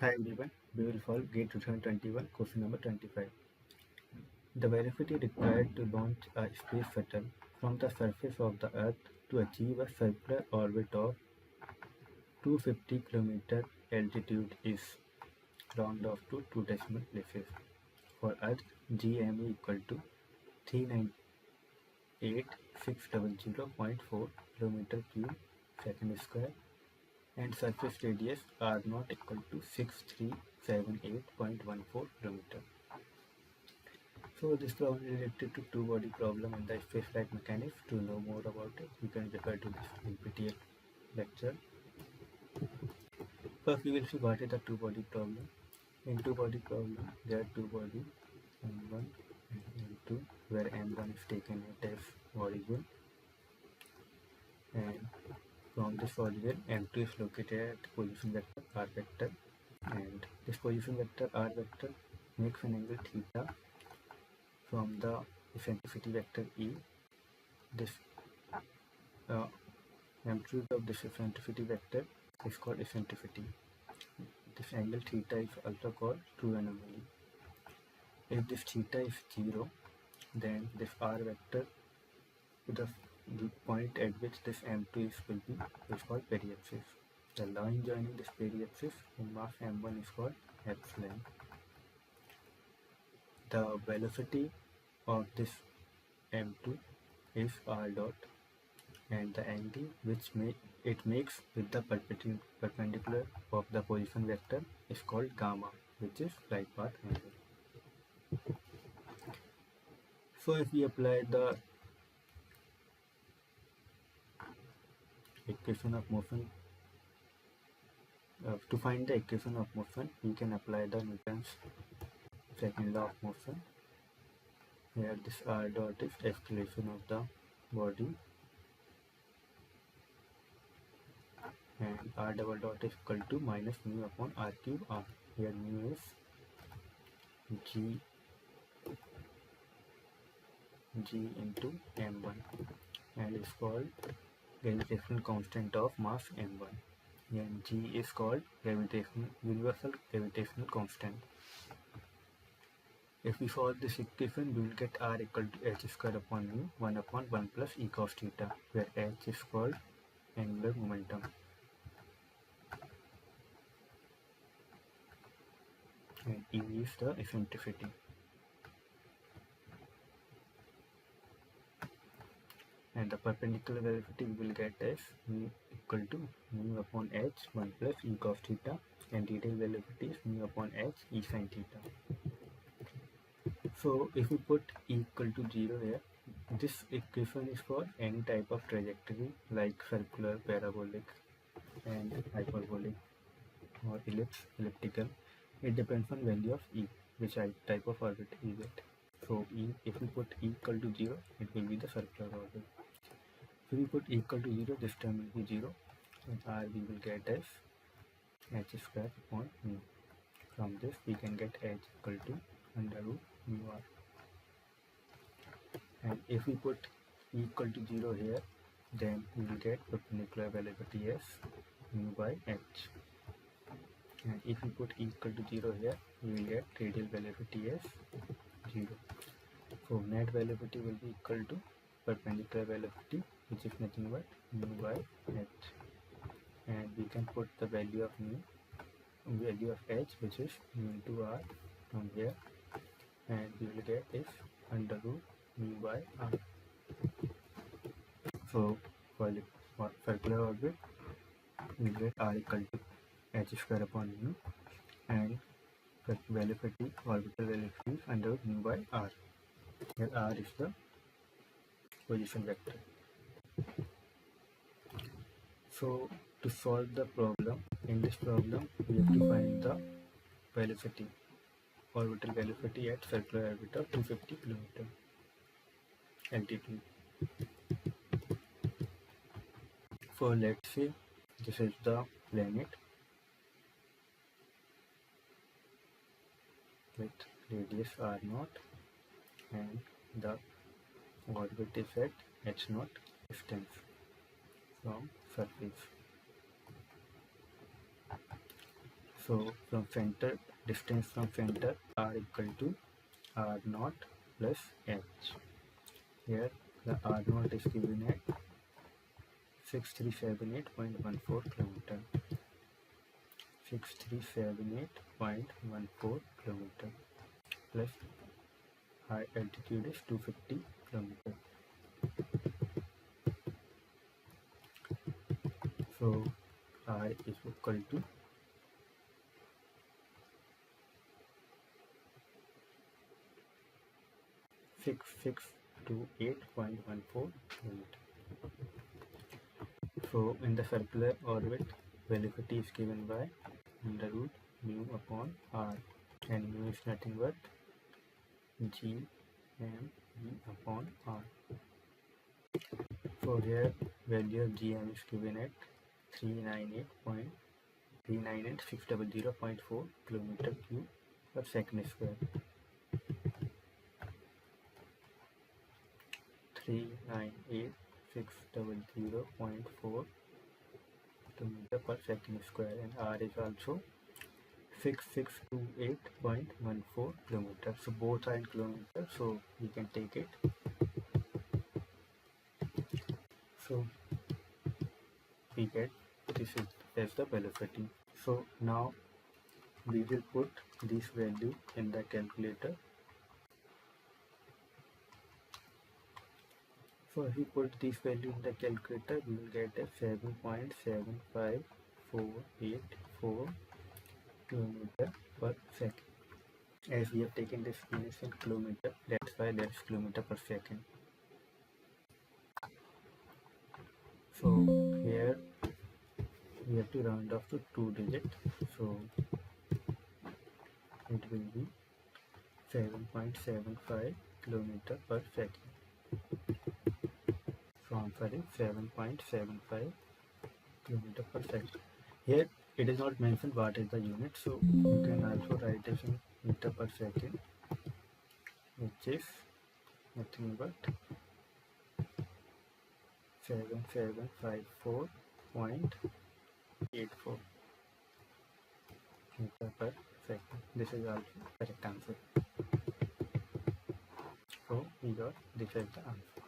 Hi everyone, we will solve GATE 2021 question number 25. The velocity required to launch a space shuttle from the surface of the Earth to achieve a circular orbit of 250 km altitude is round off to two decimal places. For Earth, GME equal to 398,600.4 km cube second square and surface radius R naught equal to 6378.14 km. So this problem is related to two-body problem in the space-flight mechanics. To know more about it, you can refer to this NPTEL lecture. First, we will see what is the two-body problem. In two-body problem, there are two bodies, M1 and M2, where M1 is taken as origin, and from this origin, M2 is located at position vector r vector, and this position vector r vector makes an angle theta from the eccentricity vector E. This amplitude of this eccentricity vector is called eccentricity. This angle theta is also called true anomaly. If this theta is 0, then this r vector to the point at which this M2 will be is called periapsis. The line joining this periapsis in mass M1 is called epsilon. The velocity of this M2 is r dot, and the angle which it makes with the perpendicular of the position vector is called gamma, which is flight path angle. So if we apply the equation of motion, to find the equation of motion, we can apply the Newton's second law of motion. Here this r dot is acceleration of the body, and r double dot is equal to minus mu upon r cube r. Here mu is g into m1 and is called gravitational constant of mass m1, and g is called universal gravitational constant. If we solve this equation, we will get r equal to h square upon mu 1 upon 1 plus e cos theta, where h is called angular momentum and e is the eccentricity. And the perpendicular velocity we will get as mu equal to mu upon h 1 plus e cos theta, and radial velocity is mu upon h e sin theta. So if we put e equal to 0 here, this equation is for any type of trajectory like circular, parabolic and hyperbolic or elliptical. It depends on value of e, which type of orbit you get. So if we put e equal to 0, it will be the circular orbit. If we put e equal to 0, this term will be 0, and r we will get as h square upon mu. From this we can get h equal to under root mu r. And if we put e equal to 0 here, then we will get perpendicular velocity as mu by h. And if we put e equal to 0 here, we will get radial velocity as 0. So net velocity will be equal to perpendicular velocity, which is nothing but mu by h. And we can put the value of h, which is mu into r from here, and we will get is under root mu by r. So for circular orbit, we will get r equal to h square upon mu, and velocity, orbital velocity is under root mu by r. Here r is the position vector. So to solve the problem, in this problem we have to find the velocity, orbital velocity at circular orbit of 250 km altitude. So let's say this is the planet with radius r naught, and the orbit is at h naught distance from surface. So from center, distance from center r equal to r naught plus h. Here the r naught is given at 6378.14 kilometer. 6378.14 kilometer plus high altitude is 250 kilometer. So I is equal to 6628.14 kilometer. So in the circular orbit, velocity is given by under root mu upon r, and mu is nothing but g m e upon r. So here value of gm is given at 398.398,600.4 kilometer cube per second square. 398,600.4 kilometer per second square, and r is also 6628.14 kilometers. So both are in kilometers, so we can take it. So we get this is as the velocity. So now we will put this value in the calculator. So if we put this value in the calculator, we will get a 7.75484 kilometer per second. As we have taken this units in kilometer, that's why that's kilometer per second. So here we have to round off to 2 digits, so it will be 7.75 kilometer per second. So answer is 7.75 kilometer per second. Here it is not mentioned what is the unit, so you can also write this in meter per second, which is nothing but 7754.84 meter per second. This is also correct answer. So we got this as the answer.